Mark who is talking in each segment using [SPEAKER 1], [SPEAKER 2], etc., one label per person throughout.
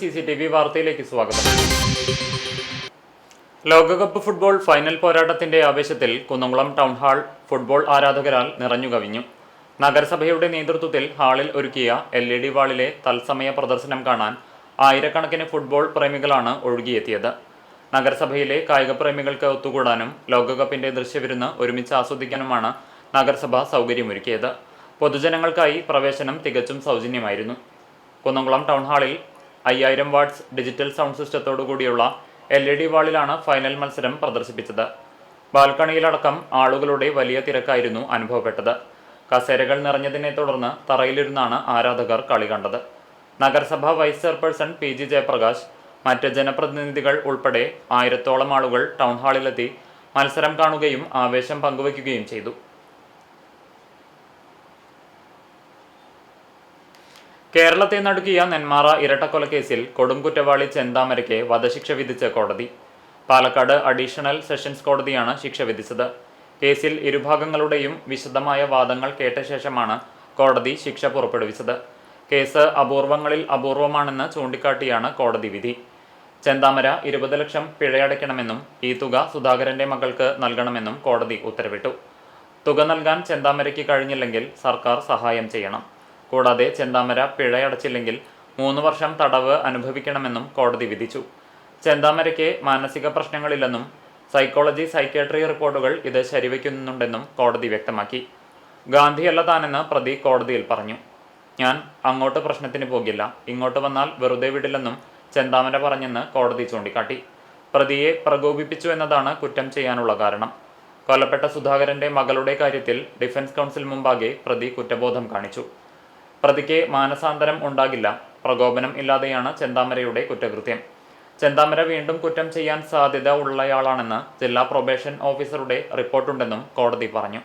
[SPEAKER 1] CCTV വാർത്തയിലേക്ക് സ്വാഗതം. ലോകകപ്പ് ഫുട്ബോൾ ഫൈനൽ പോരാട്ടത്തിന്റെ ആവേശത്തിൽ കുന്നംകുളം ടൗൺ ഹാൾ ഫുട്ബോൾ ആരാധകരാൽ നിറഞ്ഞുകവിഞ്ഞു. നഗരസഭയുടെ നേതൃത്വത്തിൽ ഹാളിൽ ഒരുക്കിയ LED വാളിലെ തത്സമയ പ്രദർശനം കാണാൻ ആയിരക്കണക്കിന് ഫുട്ബോൾ പ്രേമികളാണ് ഒഴുകിയെത്തിയത്. നഗരസഭയിലെ കായിക പ്രേമികൾക്ക് ഒത്തുകൂടാനും ലോകകപ്പിന്റെ ദൃശ്യവിരുന്ന് ഒരുമിച്ച് ആസ്വദിക്കാനുമാണ് നഗരസഭ സൗകര്യമൊരുക്കിയത്. പൊതുജനങ്ങൾക്കായി പ്രവേശനം തികച്ചും സൗജന്യമായിരുന്നു. കുന്നംകുളം ടൗൺ ഹാളിൽ 5000 വാട്ട്സ് ഡിജിറ്റൽ സൗണ്ട് സിസ്റ്റത്തോടുകൂടിയുള്ള LED വാളിലാണ് ഫൈനൽ മത്സരം പ്രദർശിപ്പിച്ചത്. ബാൽക്കണിയിലടക്കം ആളുകളുടെ വലിയ തിരക്കായിരുന്നു അനുഭവപ്പെട്ടത്. കസേരകൾ നിറഞ്ഞതിനെ തുടർന്ന് തറയിലിരുന്നാണ് ആരാധകർ കളി കണ്ടത്. നഗരസഭ വൈസ് ചെയർപേഴ്സൺ PG ജയപ്രകാശ്, മറ്റ് ജനപ്രതിനിധികൾ ഉൾപ്പെടെ 1000ഓളം ആളുകൾ ടൗൺ ഹാളിലെത്തി മത്സരം കാണുകയും ആവേശം പങ്കുവയ്ക്കുകയും ചെയ്തു. കേരളത്തെ നടുക്കിയ നെന്മാറ ഇരട്ടക്കൊലക്കേസിൽ കൊടും കുറ്റവാളി ചെന്താമരയ്ക്ക് വധശിക്ഷ വിധിച്ച് കോടതി. പാലക്കാട് അഡീഷണൽ സെഷൻസ് കോടതിയാണ് ശിക്ഷ വിധിച്ചത്. കേസിൽ ഇരുഭാഗങ്ങളുടെയും വിശദമായ വാദങ്ങൾ കേട്ട ശേഷമാണ് കോടതി ശിക്ഷ പുറപ്പെടുവിച്ചത്. കേസ് അപൂർവങ്ങളിൽ അപൂർവമാണെന്ന് ചൂണ്ടിക്കാട്ടിയാണ് കോടതി വിധി. ചെന്താമര 20 ലക്ഷം പിഴയടയ്ക്കണമെന്നും ഈ തുക സുധാകരന്റെ മകൾക്ക് നൽകണമെന്നും കോടതി ഉത്തരവിട്ടു. തുക നൽകാൻ ചെന്താമരയ്ക്ക് കഴിഞ്ഞില്ലെങ്കിൽ സർക്കാർ സഹായം ചെയ്യണം. കൂടാതെ ചെന്താമര പിഴയടച്ചില്ലെങ്കിൽ 3 വർഷം തടവ് അനുഭവിക്കണമെന്നും കോടതി വിധിച്ചു. ചെന്താമരയ്ക്ക് മാനസിക പ്രശ്നങ്ങളില്ലെന്നും സൈക്യാട്രി റിപ്പോർട്ടുകൾ ഇത് ശരിവയ്ക്കുന്നുണ്ടെന്നും കോടതി വ്യക്തമാക്കി. ഗാന്ധിയല്ല താനെന്ന് പ്രതി കോടതിയിൽ പറഞ്ഞു. ഞാൻ അങ്ങോട്ട് പ്രശ്നത്തിന് പോകില്ല, ഇങ്ങോട്ട് വന്നാൽ വെറുതെ വിടില്ലെന്നും ചെന്താമര പറഞ്ഞെന്ന് കോടതി ചൂണ്ടിക്കാട്ടി. പ്രതിയെ പ്രകോപിപ്പിച്ചു എന്നതാണ് കുറ്റം ചെയ്യാനുള്ള കാരണം. കൊല്ലപ്പെട്ട സുധാകരന്റെ മകളുടെ കാര്യത്തിൽ ഡിഫൻസ് കൗൺസിൽ മുമ്പാകെ പ്രതി കുറ്റബോധം കാണിച്ചു. പ്രതിക്ക് മാനസാന്തരം ഉണ്ടാകില്ല. പ്രകോപനം ഇല്ലാതെയാണ് ചെന്താമരയുടെ കുറ്റകൃത്യം. ചെന്താമര വീണ്ടും കുറ്റം ചെയ്യാൻ സാധ്യത ഉള്ളയാളാണെന്ന് ജില്ലാ പ്രൊബേഷൻ ഓഫീസറുടെ റിപ്പോർട്ടുണ്ടെന്നും കോടതി പറഞ്ഞു.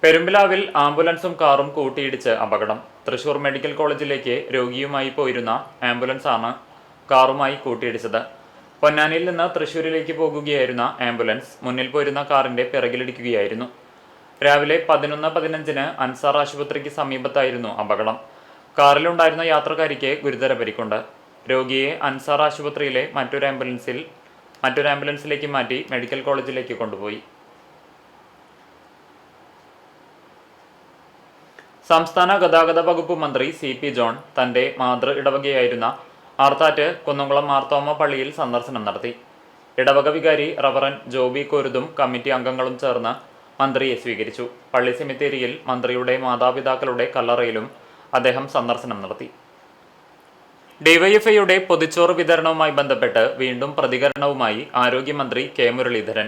[SPEAKER 1] പെരുമ്പിലാവിൽ ആംബുലൻസും കാറും കൂട്ടിയിടിച്ച് അപകടം. തൃശൂർ മെഡിക്കൽ കോളേജിലേക്ക് രോഗിയുമായി പോയിരുന്ന ആംബുലൻസാണ് കാറുമായി കൂട്ടിയിടിച്ചത്. പൊന്നാനിയിൽ നിന്ന് തൃശൂരിലേക്ക് പോകുകയായിരുന്ന ആംബുലൻസ് മുന്നിൽ പോയിരുന്ന കാറിന്റെ പിറകിലിടിക്കുകയായിരുന്നു. രാവിലെ 11:15 അൻസാർ ആശുപത്രിക്ക് സമീപത്തായിരുന്നു അപകടം. കാറിലുണ്ടായിരുന്ന യാത്രക്കാരിക്ക് ഗുരുതര പരിക്കുണ്ട്. രോഗിയെ അൻസാർ ആശുപത്രിയിലെ മറ്റൊരു ആംബുലൻസിലേക്ക് മാറ്റി മെഡിക്കൽ കോളേജിലേക്ക് കൊണ്ടുപോയി. സംസ്ഥാന ഗതാഗത വകുപ്പ് മന്ത്രി CP ജോൺ തന്റെ മാതൃ ഇടവകയായിരുന്ന ആർത്താറ്റ് കുന്നംകുളം മാർത്തോമ പള്ളിയിൽ സന്ദർശനം നടത്തി. ഇടവക വികാരി റവറൻ ജോബി കോരുതും കമ്മിറ്റി അംഗങ്ങളും ചേർന്ന് മന്ത്രിയെ സ്വീകരിച്ചു. പള്ളി സെമിത്തേരിയിൽ മന്ത്രിയുടെ മാതാപിതാക്കളുടെ കല്ലറയിലും അദ്ദേഹം സന്ദർശനം നടത്തി. DYFIയുടെ പൊതിച്ചോറ് വിതരണവുമായി ബന്ധപ്പെട്ട് വീണ്ടും പ്രതികരണവുമായി ആരോഗ്യമന്ത്രി K മുരളീധരൻ.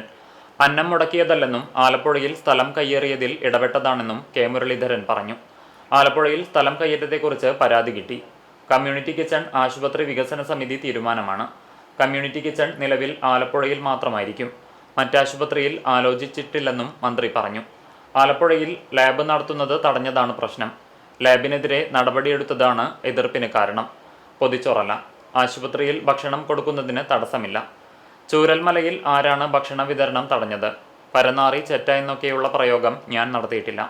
[SPEAKER 1] അന്നം മുടക്കിയതല്ലെന്നും ആലപ്പുഴയിൽ സ്ഥലം കയ്യേറിയതിൽ ഇടപെട്ടതാണെന്നും K മുരളീധരൻ പറഞ്ഞു. ആലപ്പുഴയിൽ സ്ഥലം കയ്യേറ്റത്തെക്കുറിച്ച് പരാതി കിട്ടി. കമ്മ്യൂണിറ്റി കിച്ചൺ ആശുപത്രി വികസന സമിതി തീരുമാനമാണ്. കമ്മ്യൂണിറ്റി കിച്ചൺ നിലവിൽ ആലപ്പുഴയിൽ മാത്രമായിരിക്കും. മറ്റാശുപത്രിയിൽ ആലോചിച്ചിട്ടില്ലെന്നും മന്ത്രി പറഞ്ഞു. ആലപ്പുഴയിൽ ലാബ് നടത്തുന്നത് തടഞ്ഞതാണ് പ്രശ്നം. ലാബിനെതിരെ നടപടിയെടുത്തതാണ് എതിർപ്പിന് കാരണം, പൊതിച്ചോറല്ല. ആശുപത്രിയിൽ ഭക്ഷണം കൊടുക്കുന്നതിന് തടസ്സമില്ല. ചൂരൽമലയിൽ ആരാണ് ഭക്ഷണ വിതരണം തടഞ്ഞത്? പരനാറി ചെറ്റ എന്നൊക്കെയുള്ള പ്രയോഗം ഞാൻ നടത്തിയിട്ടില്ല.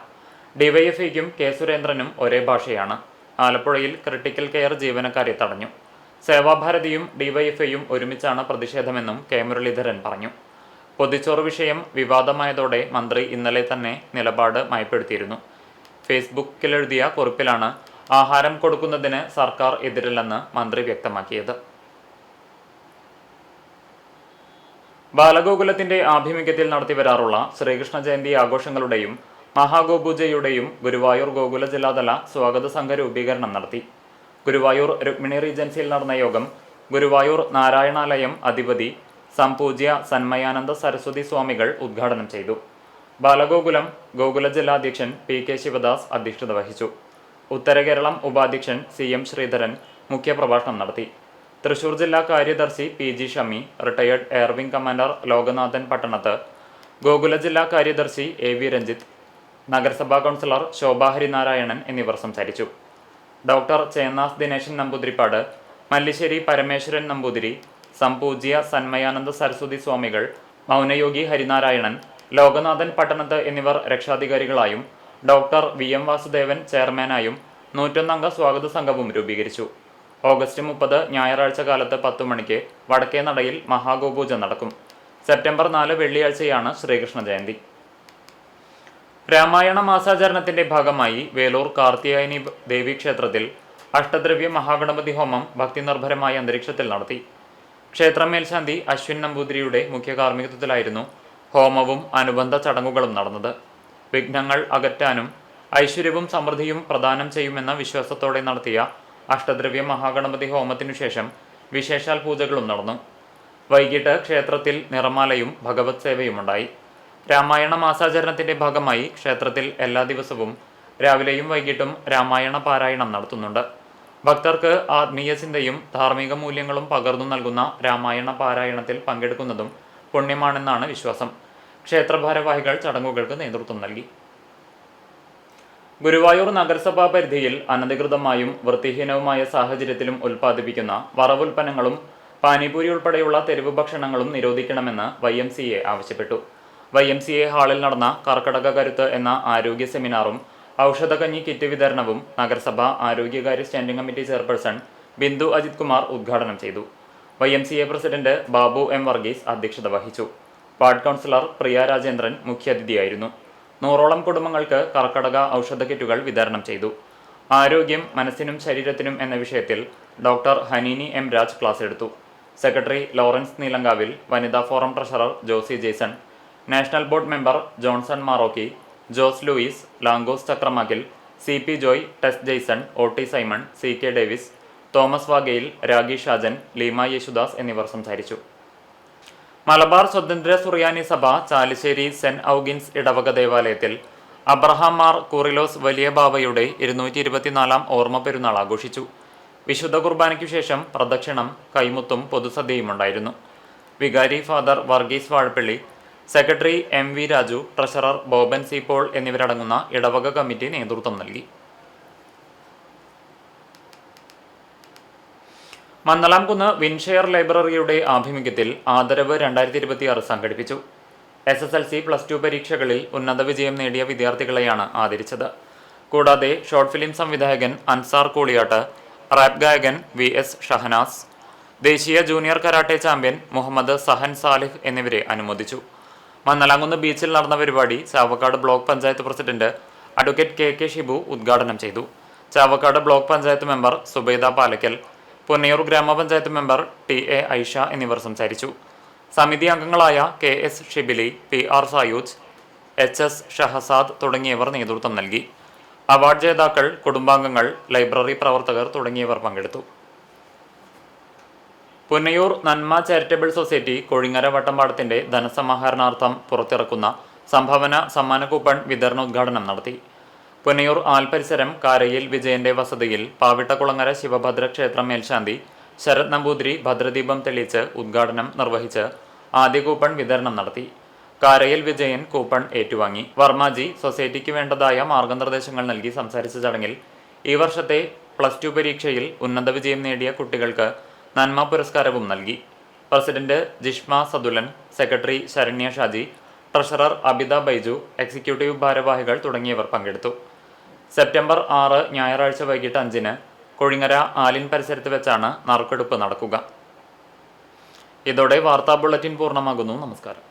[SPEAKER 1] DYFIക്കും K സുരേന്ദ്രനും ഒരേ ഭാഷയാണ്. ആലപ്പുഴയിൽ ക്രിട്ടിക്കൽ കെയർ ജീവനക്കാരെ തടഞ്ഞു. സേവാഭാരതിയും DYFIയും ഒരുമിച്ചാണ് പ്രതിഷേധമെന്നും K മുരളീധരൻ പറഞ്ഞു. പൊതിച്ചോറ് വിഷയം വിവാദമായതോടെ മന്ത്രി ഇന്നലെ തന്നെ നിലപാട് മയപ്പെടുത്തിയിരുന്നു. ഫേസ്ബുക്കിലെഴുതിയ കുറിപ്പിലാണ് ആഹാരം കൊടുക്കുന്നതിന് സർക്കാർ എതിരല്ലെന്ന് മന്ത്രി വ്യക്തമാക്കിയത്. ബാലഗോകുലത്തിന്റെ ആഭിമുഖ്യത്തിൽ നടത്തിവരാറുള്ള ശ്രീകൃഷ്ണ ജയന്തി ആഘോഷങ്ങളുടെയും മഹാഗോപൂജയുടെയും ഗുരുവായൂർ ഗോകുല ജില്ലാതല സ്വാഗത സംഘ രൂപീകരണം നടത്തി. ഗുരുവായൂർ രുക്മിണി റീജൻസിയിൽ നടന്ന യോഗം ഗുരുവായൂർ നാരായണാലയം അധിപതി സംപൂജ്യ സന്മയാനന്ദ സരസ്വതി സ്വാമികൾ ഉദ്ഘാടനം ചെയ്തു. ബാലഗോകുലം ഗോകുല ജില്ലാധ്യക്ഷൻ PK ശിവദാസ് അധ്യക്ഷത വഹിച്ചു. ഉത്തരകേരളം ഉപാധ്യക്ഷൻ CM ശ്രീധരൻ മുഖ്യപ്രഭാഷണം നടത്തി. തൃശൂർ ജില്ലാ കാര്യദർശി PG Shami, retired air wing commander Lokanathan Pattanath, Gokula ജില്ലാ കാര്യദർശി AV രഞ്ജിത്ത്, നഗരസഭാ കൗൺസിലർ ശോഭാ ഹരിനാരായണൻ എന്നിവർ സംസാരിച്ചു. ഡോക്ടർ ചേന്നാസ് ദിനേശൻ നമ്പൂതിരിപ്പാട്, മല്ലിശ്ശേരി പരമേശ്വരൻ നമ്പൂതിരി, സംപൂജ്യ സന്മയാനന്ദ സരസ്വതി സ്വാമികൾ, മൗനയോഗി ഹരിനാരായണൻ, ലോകനാഥൻ പട്ടണത്ത് എന്നിവർ രക്ഷാധികാരികളായും ഡോക്ടർ VM വാസുദേവൻ ചെയർമാനായും 101 അംഗ സ്വാഗത സംഘവും രൂപീകരിച്ചു. ഓഗസ്റ്റ് 30 ഞായറാഴ്ച കാലത്ത് 10 മണിക്ക് വടക്കേ നടയിൽ മഹാഗോപൂജ നടക്കും. സെപ്റ്റംബർ 4 വെള്ളിയാഴ്ചയാണ് ശ്രീകൃഷ്ണ ജയന്തി. രാമായണ മാസാചരണത്തിന്റെ ഭാഗമായി വേലൂർ കാർത്തിയായനി ദേവീക്ഷേത്രത്തിൽ അഷ്ടദ്രവ്യ മഹാഗണപതി ഹോമം ഭക്തിനിർഭരമായ അന്തരീക്ഷത്തിൽ നടത്തി. ക്ഷേത്രം മേൽശാന്തി അശ്വിൻ നമ്പൂതിരിയുടെ മുഖ്യ കാർമ്മികത്വത്തിലായിരുന്നു ഹോമവും അനുബന്ധ ചടങ്ങുകളും നടന്നത്. വിഘ്നങ്ങൾ അകറ്റാനും ഐശ്വര്യവും സമൃദ്ധിയും പ്രദാനം ചെയ്യുമെന്ന വിശ്വാസത്തോടെ നടത്തിയ അഷ്ടദ്രവ്യ മഹാഗണപതി ഹോമത്തിനു ശേഷം വിശേഷാൽ പൂജകളും നടന്നു. വൈകിട്ട് ക്ഷേത്രത്തിൽ നിറമാലയും ഭഗവത് സേവയുമുണ്ടായി. രാമായണ മാസാചരണത്തിന്റെ ഭാഗമായി ക്ഷേത്രത്തിൽ എല്ലാ ദിവസവും രാവിലെയും വൈകിട്ടും രാമായണ പാരായണം നടത്തുന്നുണ്ട്. ഭക്തർക്ക് ആത്മീയ ചിന്തയും ധാർമ്മിക മൂല്യങ്ങളും പകർന്നു നൽകുന്ന രാമായണ പാരായണത്തിൽ പങ്കെടുക്കുന്നതും പുണ്യമാണെന്നാണ് വിശ്വാസം. ക്ഷേത്ര ഭാരവാഹികൾ ചടങ്ങുകൾക്ക് നേതൃത്വം നൽകി. ഗുരുവായൂർ നഗരസഭാ പരിധിയിൽ അനധികൃതമായും വൃത്തിഹീനവുമായ സാഹചര്യത്തിലും ഉൽപ്പാദിപ്പിക്കുന്ന വറവുൽപ്പന്നങ്ങളും പാനിപൂരി ഉൾപ്പെടെയുള്ള തെരുവ് ഭക്ഷണങ്ങളും നിരോധിക്കണമെന്ന് YMCA ആവശ്യപ്പെട്ടു. YMCA ഹാളിൽ നടന്ന കർക്കടക കരുത്ത് എന്ന ആരോഗ്യ സെമിനാറും ഔഷധകഞ്ഞി കിറ്റ് വിതരണവും നഗരസഭാ ആരോഗ്യകാര്യ standing committee chairperson Bindu Ajith Kumar ഉദ്ഘാടനം ചെയ്തു. YMCA president Babu M. Varghese അധ്യക്ഷത വഹിച്ചു. വാർഡ് കൗൺസിലർ പ്രിയ രാജേന്ദ്രൻ മുഖ്യാതിഥിയായിരുന്നു. 100ഓളം കുടുംബങ്ങൾക്ക് കർക്കടക ഔഷധ കിറ്റുകൾ വിതരണം ചെയ്തു. ആരോഗ്യം മനസ്സിനും ശരീരത്തിനും എന്ന വിഷയത്തിൽ doctor Hanini M. Raj class എടുത്തു. സെക്രട്ടറി ലോറൻസ് നീലങ്കാവിൽ, വനിതാ forum treasurer Josy Jaison, national board member Johnson Marokki, Jose Louis, ലാങ്കോസ് Chakramakkil, CP Joy, Tess Jaison, OT Simon, CK Davis, Thomas Vagayil, Ragi Shajan, Leema Yesudas എന്നിവർ സംസാരിച്ചു. മലബാർ സ്വതന്ത്ര സുറിയാനി സഭ ചാലിശ്ശേരി സെന്റ് ഔഗിൻസ് ഇടവക ദേവാലയത്തിൽ അബ്രഹാം മാർ കൂറിലോസ് വലിയ ബാവയുടെ 224 ഓർമ്മ പെരുന്നാൾ ആഘോഷിച്ചു. വിശുദ്ധ കുർബാനയ്ക്കു ശേഷം പ്രദക്ഷിണം, കൈമുത്തും പൊതുസദ്യയുമുണ്ടായിരുന്നു. വികാരി father Varghese Vazhappally, secretary MV Raju, treasurer Boban C. Paul എന്നിവരടങ്ങുന്ന ഇടവക കമ്മിറ്റി നേതൃത്വം നൽകി. മന്നലാംകുന്ന് വിൻഷെയർ ലൈബ്രറിയുടെ ആഭിമുഖ്യത്തിൽ ആദരവ് 2026 സംഘടിപ്പിച്ചു. SSLC+2 പരീക്ഷകളിൽ ഉന്നത വിജയം നേടിയ വിദ്യാർത്ഥികളെയാണ് ആദരിച്ചത്. കൂടാതെ ഷോർട്ട് ഫിലിം സംവിധായകൻ അൻസാർ കൂളിയാട്ട്, റാപ്പ് ഗായകൻ VS ഷഹനാസ്, ദേശീയ junior karate champion Muhammad Sahan Salih എന്നിവരെ അനുമോദിച്ചു. മന്നലാംകുന്ന് ബീച്ചിൽ നടന്ന പരിപാടി Chavakkad block panchayat president advocate KK Shibu ഉദ്ഘാടനം ചെയ്തു. ചാവക്കാട് ബ്ലോക്ക് പഞ്ചായത്ത് മെമ്പർ സുബൈദ പാലക്കൽ, പുന്നയൂർ ഗ്രാമപഞ്ചായത്ത് മെമ്പർ TA ഐഷ എന്നിവർ സംസാരിച്ചു. സമിതി അംഗങ്ങളായ KS Shibili, PR Sayooj, HS Shahzad തുടങ്ങിയവർ നേതൃത്വം നൽകി. അവാർഡ് ജേതാക്കൾ, കുടുംബാംഗങ്ങൾ, ലൈബ്രറി പ്രവർത്തകർ തുടങ്ങിയവർ പങ്കെടുത്തു. പുന്നയൂർ നന്മ ചാരിറ്റബിൾ സൊസൈറ്റി കൊഴിങ്ങര വട്ടമ്പാടത്തിന്റെ ധനസമാഹരണാർത്ഥം പുറത്തിറക്കുന്ന സംഭാവന സമ്മാന കൂപ്പൺ വിതരണോദ്ഘാടനം നടത്തി. പുന്നയൂർ ആൽപരിസരം കാരയിൽ വിജയന്റെ വസതിയിൽ പാവിട്ടക്കുളങ്ങര ശിവഭദ്ര ക്ഷേത്രം മേൽശാന്തി ശരത് നമ്പൂതിരി ഭദ്രദീപം തെളിയിച്ച് ഉദ്ഘാടനം നിർവഹിച്ച് ആദ്യ കൂപ്പൺ വിതരണം നടത്തി. കാരയിൽ വിജയൻ കൂപ്പൺ ഏറ്റുവാങ്ങി. വർമാജി സൊസൈറ്റിക്ക് വേണ്ടതായ മാർഗനിർദ്ദേശങ്ങൾ നൽകി സംസാരിച്ച ചടങ്ങിൽ ഈ വർഷത്തെ +2 പരീക്ഷയിൽ ഉന്നത വിജയം നേടിയ കുട്ടികൾക്ക് നന്മ പുരസ്കാരവും നൽകി. President Jishma Sadulan, secretary Saranya Shaji, treasurer Abitha Baiju, executive ഭാരവാഹികൾ തുടങ്ങിയവർ പങ്കെടുത്തു. സെപ്റ്റംബർ 6 ഞായറാഴ്ച വൈകിട്ട് 5-ന് കൊഴിങ്ങര ആലിൻ പരിസരത്ത് വെച്ചാണ് നറുക്കെടുപ്പ് നടക്കുക. ഇതോടെ വാർത്താ ബുള്ളറ്റിൻ പൂർണ്ണമാകുന്നു. നമസ്കാരം.